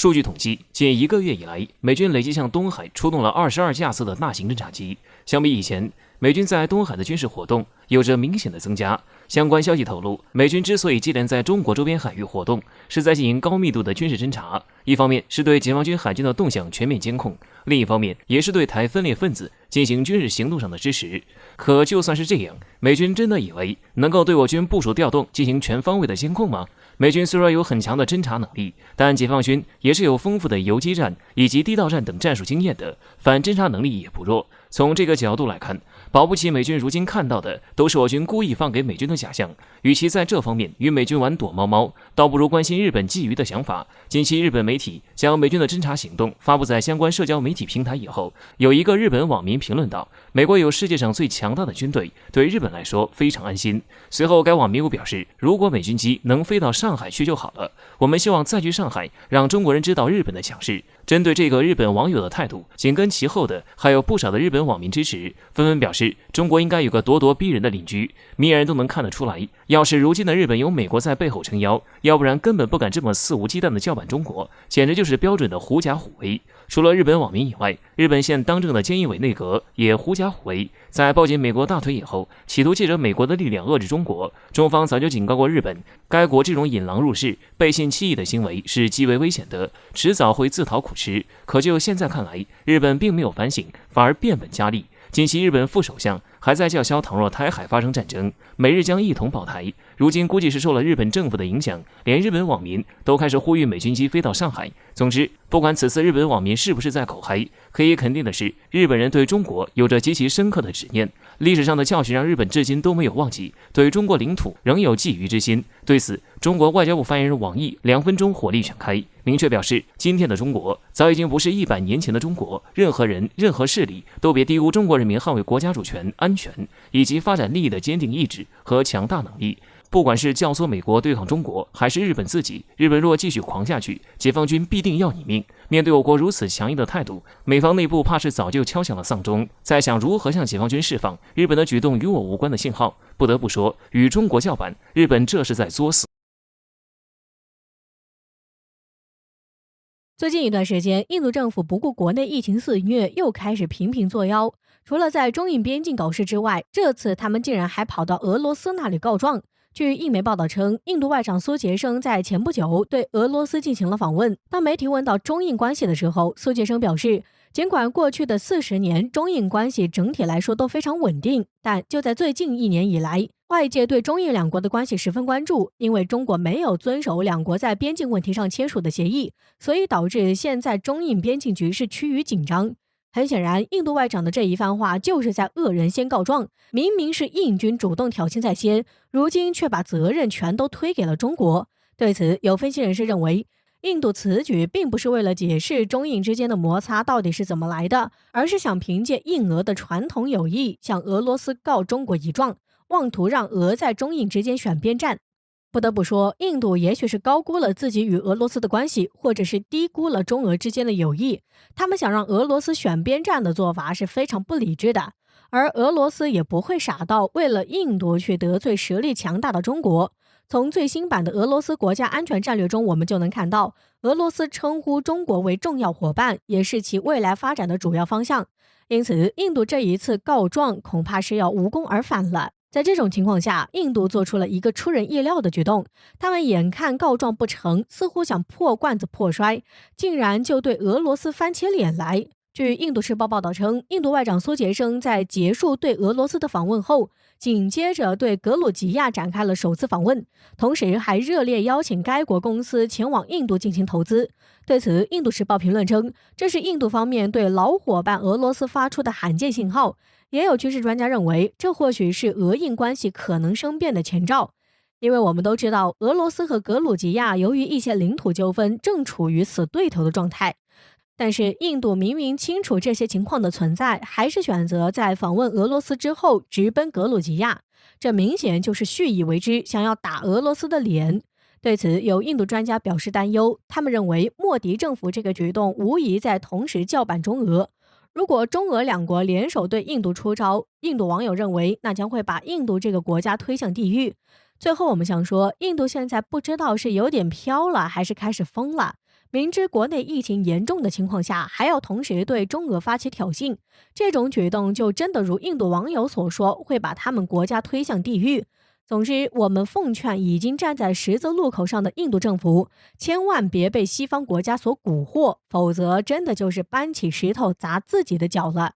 数据统计，近1个月以来，美军累计向东海出动了22架次的大型侦察机。相比以前，美军在东海的军事活动有着明显的增加。相关消息透露，美军之所以接连在中国周边海域活动，是在进行高密度的军事侦察。一方面是对解放军海军的动向全面监控，另一方面也是对台分裂分子进行军事行动上的支持。可就算是这样，美军真的以为能够对我军部署调动进行全方位的监控吗？美军虽然有很强的侦察能力，但解放军也是有丰富的游击战以及地道战等战术经验的，反侦察能力也不弱。从这个角度来看，保不齐美军如今看到的都是我军故意放给美军的假象。与其在这方面与美军玩躲猫猫，倒不如关心日本觊觎的想法。近期日本媒体将美军的侦察行动发布在相关社交媒体平台以后，有一个日本网民评论道：“美国有世界上最强大的军队，对日本来说非常安心。”随后该网民又表示，如果美军机能飞到上海去就好了，我们希望再去上海，让中国人知道日本的强势。针对这个日本网友的态度，紧跟其后的还有不少的日本网民支持，纷纷表示中国应该有个咄咄逼人的邻居。明眼人都能看得出来，要是如今的日本有美国在背后撑腰，要不然根本不敢这么肆无忌惮的叫板中国，简直就是标准的狐假虎威。除了日本网民以外，日本现当政的菅义伟内阁也狐假虎威，在抱紧美国大腿以后，企图借着美国的力量遏制中国。中方早就警告过日本，该国这种引狼入室、背信弃义的行为是极为危险的，迟早会自讨苦吃。可就现在看来，日本并没有反省，反而变本加厉。近期日本副首相还在叫嚣，倘若台海发生战争，美日将一同保台。如今估计是受了日本政府的影响，连日本网民都开始呼吁美军机飞到上海。总之，不管此次日本网民是不是在口嗨，可以肯定的是，日本人对中国有着极其深刻的执念。历史上的教训让日本至今都没有忘记，对中国领土仍有觊觎之心。对此，中国外交部发言人王毅2分钟火力全开，明确表示，今天的中国早已经不是100年前的中国，任何人、任何势力都别低估中国人民捍卫国家主权、安全以及发展利益的坚定意志和强大能力。不管是教唆美国对抗中国，还是日本自己，日本若继续狂下去，解放军必定要你命。面对我国如此强硬的态度，美方内部怕是早就敲响了丧钟，在想如何向解放军释放日本的举动与我无关的信号。不得不说，与中国叫板，日本这是在作死。最近一段时间，印度政府不顾国内疫情肆虐，又开始频频作妖。除了在中印边境搞事之外，这次他们竟然还跑到俄罗斯那里告状。据印媒报道称，印度外长苏杰生在前不久对俄罗斯进行了访问。当媒体问到中印关系的时候，苏杰生表示，尽管过去的40年中印关系整体来说都非常稳定，但就在最近1年以来，外界对中印两国的关系十分关注，因为中国没有遵守两国在边境问题上签署的协议，所以导致现在中印边境局势趋于紧张。很显然，印度外长的这一番话就是在恶人先告状，明明是印军主动挑衅在先，如今却把责任全都推给了中国。对此，有分析人士认为，印度此举并不是为了解释中印之间的摩擦到底是怎么来的，而是想凭借印俄的传统友谊向俄罗斯告中国一状，妄图让俄在中印之间选边站。不得不说，印度也许是高估了自己与俄罗斯的关系，或者是低估了中俄之间的友谊。他们想让俄罗斯选边站的做法是非常不理智的，而俄罗斯也不会傻到为了印度去得罪实力强大的中国。从最新版的俄罗斯国家安全战略中，我们就能看到，俄罗斯称呼中国为重要伙伴，也是其未来发展的主要方向。因此，印度这一次告状恐怕是要无功而返了。在这种情况下，印度做出了一个出人意料的举动，他们眼看告状不成，似乎想破罐子破摔，竟然就对俄罗斯翻起脸来。据印度时报报道称，印度外长苏杰生在结束对俄罗斯的访问后，紧接着对格鲁吉亚展开了首次访问，同时还热烈邀请该国公司前往印度进行投资。对此，印度时报评论称，这是印度方面对老伙伴俄罗斯发出的罕见信号。也有军事专家认为，这或许是俄印关系可能生变的前兆，因为我们都知道，俄罗斯和格鲁吉亚由于一些领土纠纷，正处于死对头的状态。但是，印度明明清楚这些情况的存在，还是选择在访问俄罗斯之后直奔格鲁吉亚，这明显就是蓄意为之，想要打俄罗斯的脸。对此，有印度专家表示担忧，他们认为莫迪政府这个举动无疑在同时叫板中俄。如果中俄两国联手对印度出招，印度网友认为那将会把印度这个国家推向地狱。最后我们想说，印度现在不知道是有点飘了还是开始疯了。明知国内疫情严重的情况下，还要同时对中俄发起挑衅，这种举动就真的如印度网友所说，会把他们国家推向地狱。总之，我们奉劝已经站在十字路口上的印度政府，千万别被西方国家所蛊惑，否则真的就是搬起石头砸自己的脚了。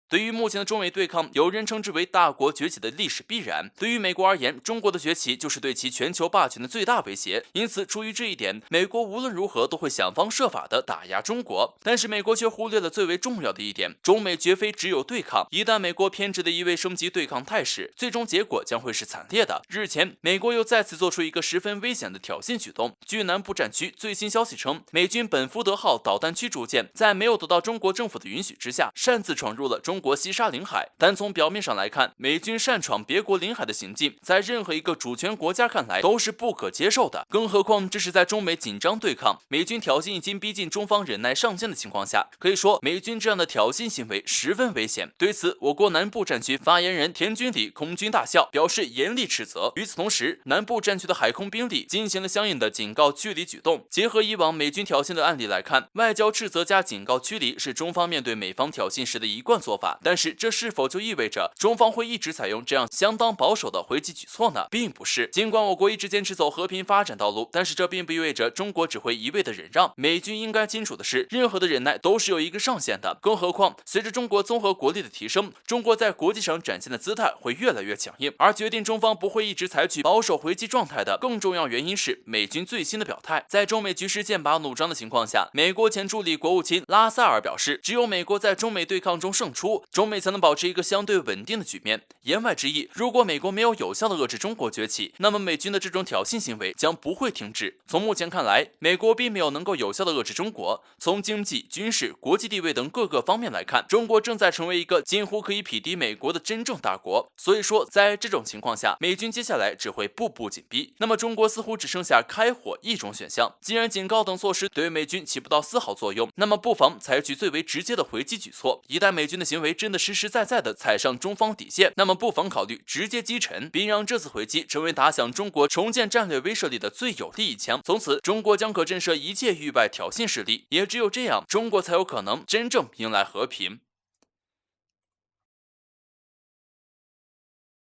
对于目前的中美对抗，有人称之为大国崛起的历史必然。对于美国而言，中国的崛起就是对其全球霸权的最大威胁。因此，出于这一点，美国无论如何都会想方设法的打压中国。但是，美国却忽略了最为重要的一点：中美绝非只有对抗。一旦美国偏执的一味升级对抗态势，最终结果将会是惨烈的。日前，美国又再次做出一个十分危险的挑衅举动。据南部战区最新消息称，美军本福德号导弹驱逐舰在没有得到中国政府的允许之下，擅自闯入了中国西沙领海。但从表面上来看，美军擅闯别国领海的行径，在任何一个主权国家看来都是不可接受的。更何况这是在中美紧张对抗、美军挑衅已经逼近中方忍耐上限的情况下，可以说美军这样的挑衅行为十分危险。对此，我国南部战区发言人田军礼空军大校表示严厉斥责。与此同时，南部战区的海空兵力进行了相应的警告驱离举动。结合以往美军挑衅的案例来看，外交斥责加警告驱离是中方面对美方挑衅时的一贯做法。但是这是否就意味着中方会一直采用这样相当保守的回击举措呢？并不是。尽管我国一直坚持走和平发展道路，但是这并不意味着中国只会一味的忍让。美军应该清楚的是，任何的忍耐都是有一个上限的。更何况，随着中国综合国力的提升，中国在国际上展现的姿态会越来越强硬。而决定中方不会一直采取保守回击状态的更重要原因是美军最新的表态。在中美局势剑拔弩张的情况下，美国前助理国务卿拉塞尔表示，只有美国在中美对抗中胜出，中美才能保持一个相对稳定的局面。言外之意，如果美国没有有效的遏制中国崛起，那么美军的这种挑衅行为将不会停止。从目前看来，美国并没有能够有效的遏制中国。从经济、军事、国际地位等各个方面来看，中国正在成为一个近乎可以匹敌美国的真正大国。所以说，在这种情况下，美军接下来只会步步紧逼。那么中国似乎只剩下开火一种选项。既然警告等措施对美军起不到丝毫作用，那么不妨采取最为直接的回击举措。一旦美军的行为真的实实在在的踩上中方底线，那么不妨考虑直接击沉，并让这次回击成为打响中国重建战略威慑力的最有力一枪。从此，中国将可震慑一切域外挑衅势力，也只有这样，中国才有可能真正迎来和平。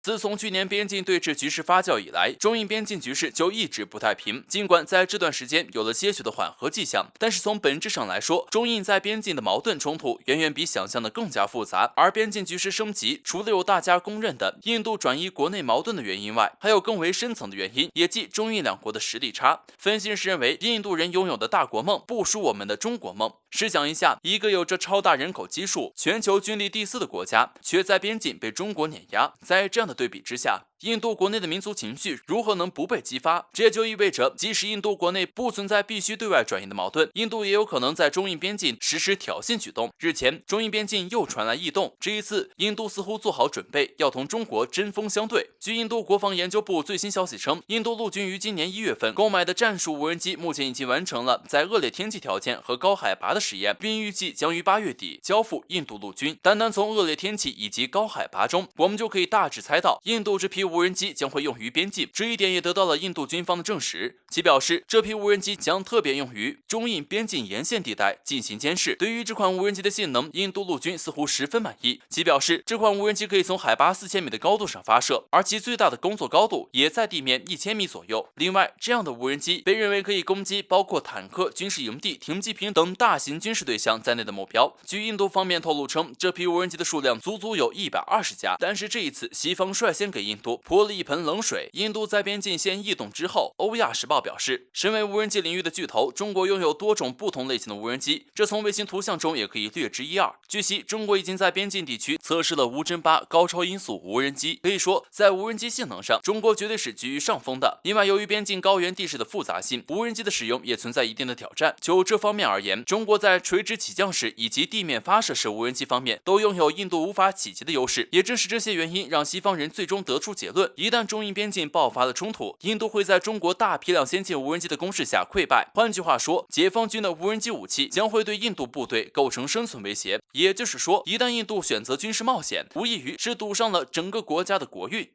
自从去年边境对峙局势发酵以来，中印边境局势就一直不太平。尽管在这段时间有了些许的缓和迹象，但是从本质上来说，中印在边境的矛盾冲突远远比想象的更加复杂。而边境局势升级，除了有大家公认的印度转移国内矛盾的原因外，还有更为深层的原因，也即中印两国的实力差。分析师认为，印度人拥有的大国梦不输我们的中国梦。试想一下，一个有着超大人口基数、全球军力第4的国家，却在边境被中国碾压，在这样的对比之下，印度国内的民族情绪如何能不被激发？这就意味着，即使印度国内不存在必须对外转移的矛盾，印度也有可能在中印边境实施挑衅举动。日前，中印边境又传来异动，这一次，印度似乎做好准备要同中国针锋相对。据印度国防研究部最新消息称，印度陆军于今年1月份购买的战术无人机目前已经完成了在恶劣天气条件和高海拔的实验，并预计将于8月底交付印度陆军。单单从恶劣天气以及高海拔中，我们就可以大致猜到，印度这批无人机将会用于边境，这一点也得到了印度军方的证实。其表示，这批无人机将特别用于中印边境沿线地带进行监视。对于这款无人机的性能，印度陆军似乎十分满意。其表示，这款无人机可以从海拔4000米的高度上发射，而其最大的工作高度也在地面1000米左右。另外，这样的无人机被认为可以攻击包括坦克、军事营地、停机坪等大型军事对象在内的目标。据印度方面透露称，这批无人机的数量足足有120架。但是这一次，西方率先给印度泼了一盆冷水。印度在边境线异动之后，欧亚时报表示，身为无人机领域的巨头，中国拥有多种不同类型的无人机，这从卫星图像中也可以略知一二。据悉，中国已经在边境地区测试了无侦8高超音速无人机，可以说在无人机性能上，中国绝对是居于上风的。另外，由于边境高原地势的复杂性，无人机的使用也存在一定的挑战。就这方面而言，中国在垂直起降时以及地面发射式无人机方面都拥有印度无法企及的优势。也正是这些原因，让西方人最终得出结论：一旦中印边境爆发了冲突，印度会在中国大批量先进无人机的攻势下溃败。换句话说，解放军的无人机武器将会对印度部队构成生存威胁。也就是说，一旦印度选择军事冒险，无异于是赌上了整个国家的国运。